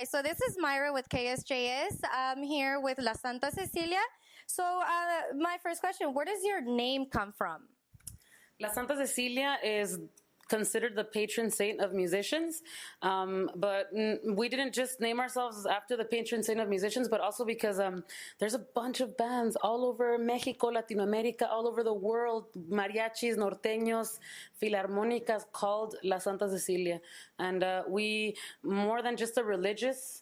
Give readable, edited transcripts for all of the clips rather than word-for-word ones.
So this is Myra with KSJS. I'm here with La Santa Cecilia. So my first question, where does your name come from? La Santa Cecilia is considered the patron saint of musicians, but we didn't just name ourselves after the patron saint of musicians, but also because there's a bunch of bands all over Mexico, Latin America, all over the world, mariachis, norteños, filarmónicas called La Santa Cecilia. And we, more than just a religious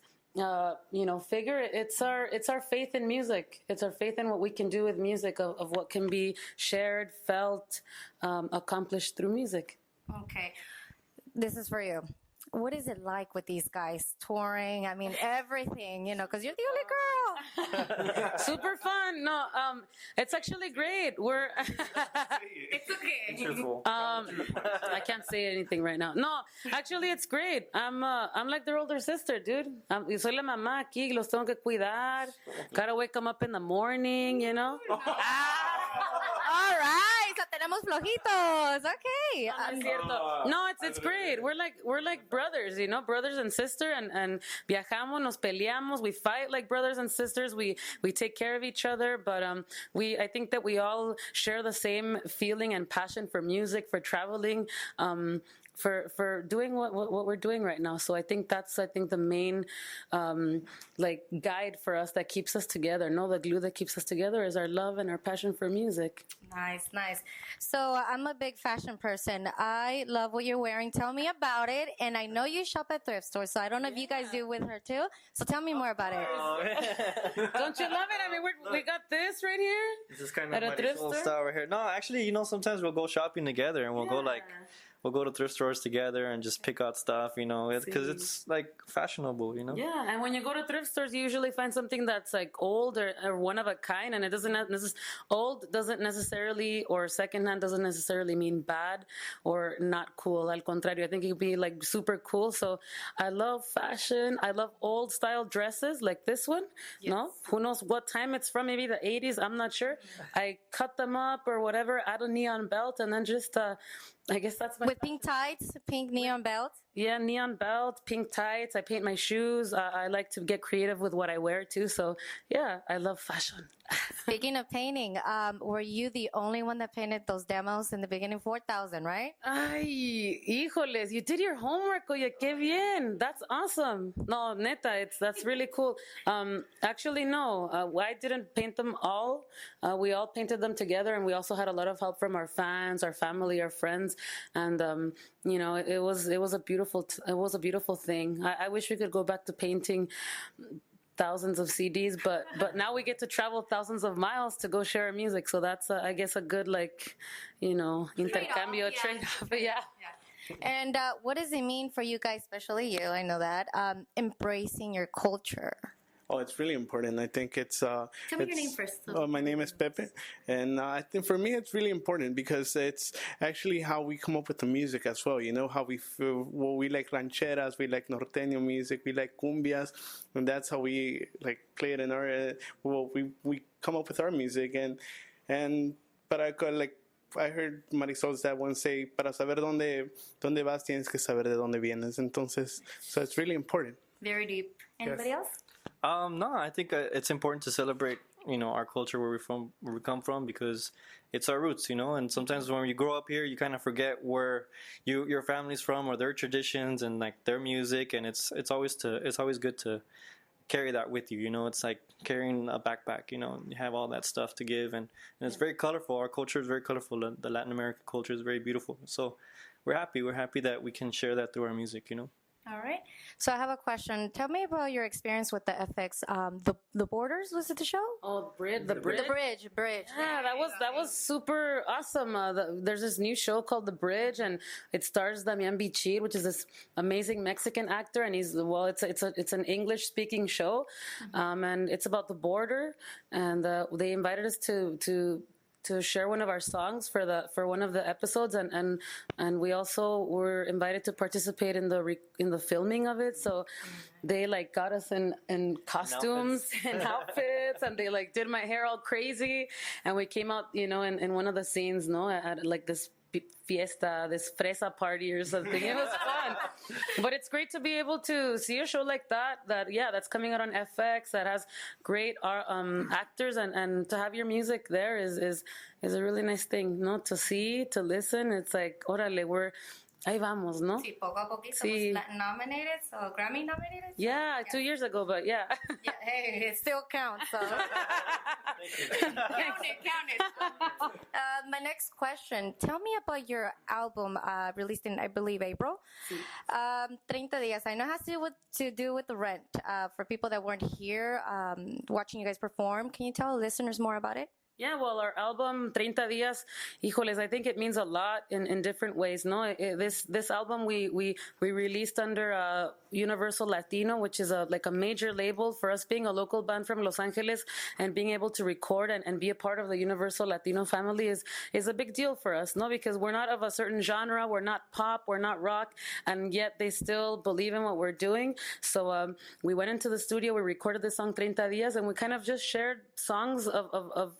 figure, it's our faith in music. It's our faith in what we can do with music, of what can be shared, felt, accomplished through music. Okay, this is for you. What is it like with these guys touring? I mean, everything, because you're the only girl. Super fun. No, it's actually great. We're It's okay. I can't say anything right now. No, actually, it's great. I'm like their older sister, dude. Yo soy la mamá aquí. Los tengo que cuidar. Gotta wake them up in the morning. All right, so tenemos flojitos. Okay. No, it's great. We're like brothers, brothers and sisters, and viajamos, nos peleamos, we fight like brothers and sisters. We take care of each other, but I think that we all share the same feeling and passion for music, for traveling, for doing what we're doing right now. So I think that's the main guide for us that keeps us together. No, the glue that keeps us together is our love and our passion for music. Nice. So I'm a big fashion person. I love what you're wearing. Tell me about it. And I know you shop at thrift stores, so I don't know if you guys do with her too. So tell me more about it. Don't you love it? I mean, we got this right here. This is kind at of a my thrift little store? style right here. No, actually, sometimes we'll go shopping together and we'll go to thrift stores together and just pick out stuff, because it's like fashionable, Yeah, and when you go to thrift stores, you usually find something that's like old or one of a kind, and it doesn't old doesn't necessarily, or secondhand doesn't necessarily mean bad or not cool. Al contrario, I think it could be like super cool. So I love fashion. I love old style dresses like this one. Yes. No, who knows what time it's from? Maybe the 80s. I'm not sure. I cut them up or whatever, add a neon belt, and then just I guess that's my... With pink tights, pink neon belt? Yeah, neon belt, pink tights. I paint my shoes. I like to get creative with what I wear too. So yeah, I love fashion. Speaking of painting, were you the only one that painted those demos in the beginning? 4,000, right? Ay, híjoles, you did your homework, oye, qué bien. That's awesome. No, neta, that's really cool. Actually, no, I didn't paint them all. We all painted them together, and we also had a lot of help from our fans, our family, our friends, and it was a beautiful thing. I wish we could go back to painting thousands of CDs, but now we get to travel thousands of miles to go share our music. So that's I guess a good intercambio trade-off. Yeah. And what does it mean for you guys, especially you? I know that embracing your culture. Oh, it's really important. I think it's... Tell me your name first. My name is Pepe. And I think for me, it's really important because it's actually how we come up with the music as well. How we feel, we like rancheras, we like norteño music, we like cumbias. And that's how we play it in our... we come up with our music. But I heard Marisol's dad once say, para saber dónde vas, tienes que saber de dónde vienes. Entonces, so it's really important. Very deep. Anybody else? No, I think it's important to celebrate, our culture, where we come from, because it's our roots, and sometimes when you grow up here, you kind of forget where your family's from, or their traditions and their music, and it's always good to carry that with you. It's like carrying a backpack, you have all that stuff to give, and it's very colorful. Our culture is very colorful. The Latin American culture is very beautiful. So we're happy that we can share that through our music. All right. So I have a question. Tell me about your experience with the FX. The Borders, was it the show? Oh, the bridge. The bridge. Yeah, that was super awesome. There's this new show called The Bridge, and it stars Damian Bichir, which is this amazing Mexican actor, and it's an English speaking show, and it's about the border, and they invited us to share one of our songs for one of the episodes, and we also were invited to participate in the filming of it. So they got us in costumes and outfits, and they did my hair all crazy, and we came out in one of the scenes at this fiesta, this fresa party or something. It was fun. But it's great to be able to see a show like that's coming out on FX, that has great actors, and to have your music there is a really nice thing, no? To see, to listen, it's like, órale, ahí vamos, ¿no? Sí, poco a poquito. Sí. Was nominated, so Grammy nominated? Yeah, 2 years ago, but yeah. Yeah, hey, it still counts. So. Count it. My next question. Tell me about your album released in, I believe, April. 30 Días. I know it has to do with the rent. For people that weren't here watching you guys perform, can you tell listeners more about it? Yeah, well, our album 30 Días, híjoles, I think it means a lot in different ways, no? This album we released under Universal Latino, which is like a major label. For us being a local band from Los Angeles and being able to record and be a part of the Universal Latino family is a big deal for us, no? Because we're not of a certain genre, we're not pop, we're not rock, and yet they still believe in what we're doing. So we went into the studio, we recorded the song 30 Días, and we kind of just shared songs of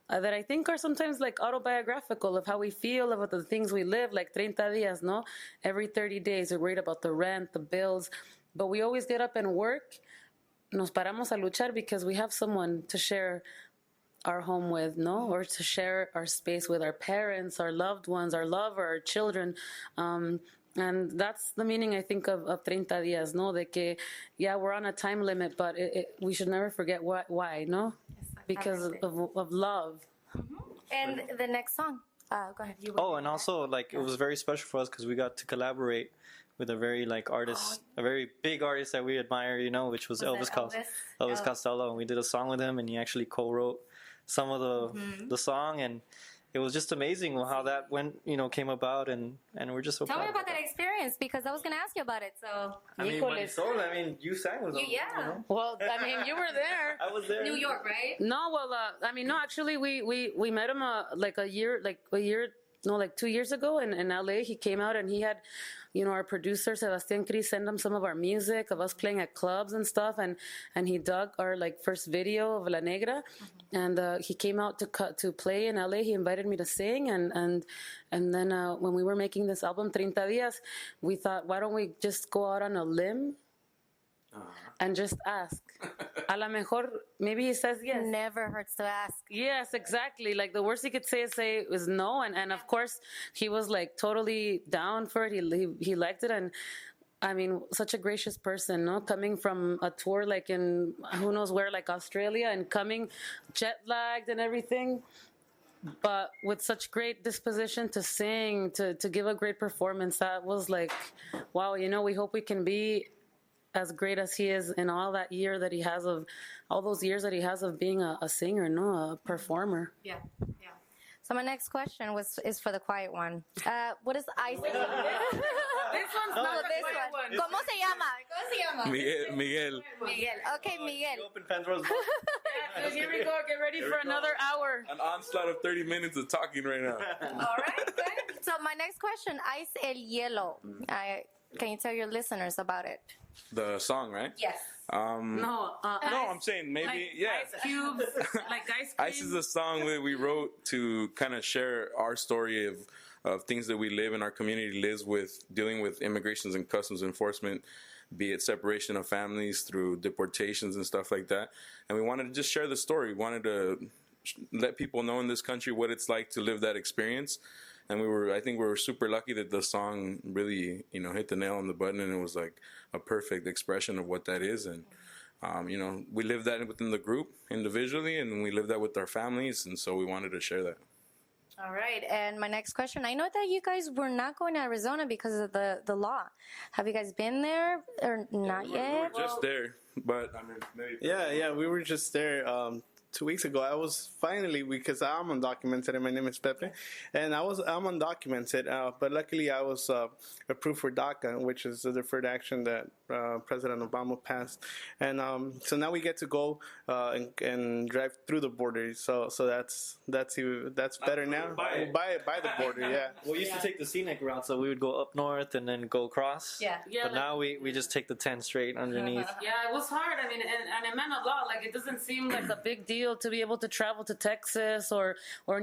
that I think are sometimes like autobiographical of how we feel about the things we live, like 30 días, no? Every 30 days, we're worried about the rent, the bills, but we always get up and work. Nos paramos a luchar because we have someone to share our home with, no? Or to share our space with our parents, our loved ones, our lover, our children. And that's the meaning, I think, of 30 días, no? De que, yeah, we're on a time limit, but we should never forget why, no? Because of love. Mm-hmm. And the next song. Go ahead. And also, like, it was very special for us because we got to collaborate with a very, like, artist, a very big artist that we admire, you know, which was Elvis Costello. And we did a song with him, and he actually co-wrote some of the song, and it was just amazing how that came about, and we're just so Tell proud me about that experience, because I was going to ask you about it. So you sang with them. Yeah. You know? Well, I mean, you were there. I was there. New York, right? No, well, no, actually, we met him like 2 years ago in LA. He came out and he had, our producer Sebastian Cris send him some of our music of us playing at clubs and stuff, and he dug our first video of La Negra, and he came out to play in LA. He invited me to sing, and then when we were making this album 30 Días, we thought, why don't we just go out on a limb and just ask? A la mejor, maybe he says yes. Never hurts to ask. Yes, exactly. Like, the worst he could say is no. And of course, he was like totally down for it. He liked it. And I mean, such a gracious person, no? Coming from a tour like in who knows where, like Australia, and coming jet lagged and everything, but with such great disposition to sing, to give a great performance. That was like, wow, we hope we can be as great as he is in all those years that he has of being a singer, no, a performer. Yeah. So my next question is for the quiet one. What is ice? This one's not the quiet one. ¿Cómo se llama? Miguel. Okay, Miguel. Open Pandora's box. So here we go. Get ready for another hour. An onslaught of 30 minutes of talking right now. All right. Good. So my next question, Ice El Hielo. Can you tell your listeners about it? The song, right? Yes. No, I'm saying maybe, Ice cubes, like ice cream. Ice is a song that we wrote to kind of share our story of things that we live in, our community lives with, dealing with immigrations and customs enforcement, be it separation of families through deportations and stuff like that. And we wanted to just share the story. We wanted to let people know in this country what it's like to live that experience. And I think we were super lucky that the song really, hit the nail on the button, and it was like a perfect expression of what that is. And, we live that within the group individually, and we live that with our families. And so we wanted to share that. All right. And my next question, I know that you guys were not going to Arizona because of the law. Have you guys been there or not yet? We were just there, but I mean, maybe. Yeah, we were just there 2 weeks ago. I was finally, because I'm undocumented and my name is Pepe, and I'm undocumented, but luckily I was approved for DACA, which is the deferred action that President Obama passed, and so now we get to go and drive through the border. So that's better now. By the border, yeah. We used to take the scenic route, so we would go up north and then go across. Yeah. But now we just take the 10 straight underneath. Yeah, it was hard. I mean, and it meant a lot. Like, it doesn't seem like a big deal deal to be able to travel to Texas or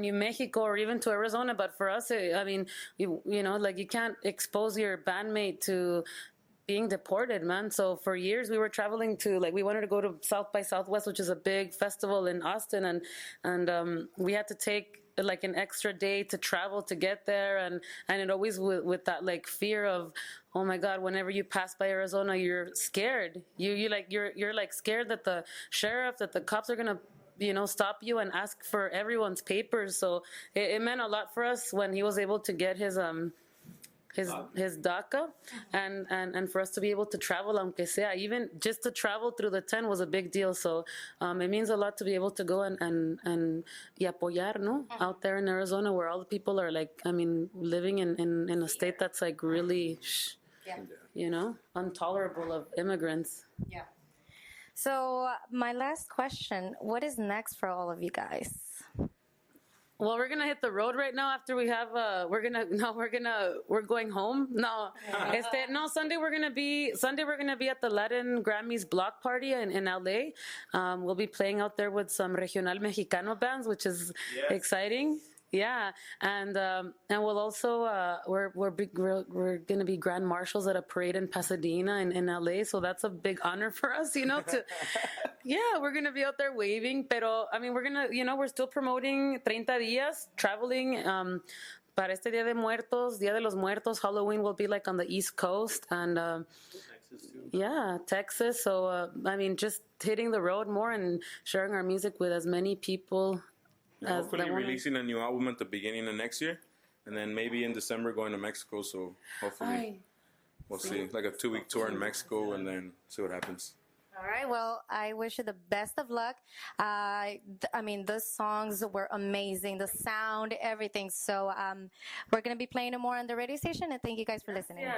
New Mexico or even to Arizona. But for us, I mean, you know, like you can't expose your bandmate to being deported, man. So for years we were traveling to, like, we wanted to go to South by Southwest, which is a big festival in Austin, and we had to take like an extra day to travel to get there, and it always with that like fear of, oh my God, whenever you pass by Arizona, you're scared. You're like scared that the sheriff, that the cops are gonna, you know, stop you and ask for everyone's papers. So it meant a lot for us when he was able to get his DACA, and for us to be able to travel, aunque sea, even just to travel through the 10 was a big deal. So it means a lot to be able to go and y apoyar, no, out there in Arizona, where all the people are like, I mean, living in a state that's like really, you know, intolerable of immigrants. Yeah. So my last question: what is next for all of you guys? Well, we're gonna hit the road right now. After we have, we're going home. No, Sunday we're gonna be at the Latin Grammys block party in LA. We'll be playing out there with some Regional Mexicano bands, which is exciting. Yeah, and we'll also we're gonna be grand marshals at a parade in Pasadena in LA, so that's a big honor for us, you know. To we're gonna be out there waving. Pero I mean, we're gonna, you know, we're still promoting 30 días, traveling. Para este Día de Muertos, Día de los Muertos, Halloween will be like on the East Coast, and Texas. So I mean, just hitting the road more and sharing our music with as many people. Hopefully releasing a new album at the beginning of next year, and then maybe in December going to Mexico. So hopefully we'll see, like a 2-week tour in Mexico, and then see what happens. All right. Well, I wish you the best of luck. I mean, the songs were amazing, the sound, everything. So we're going to be playing it more on the radio station, and thank you guys for listening.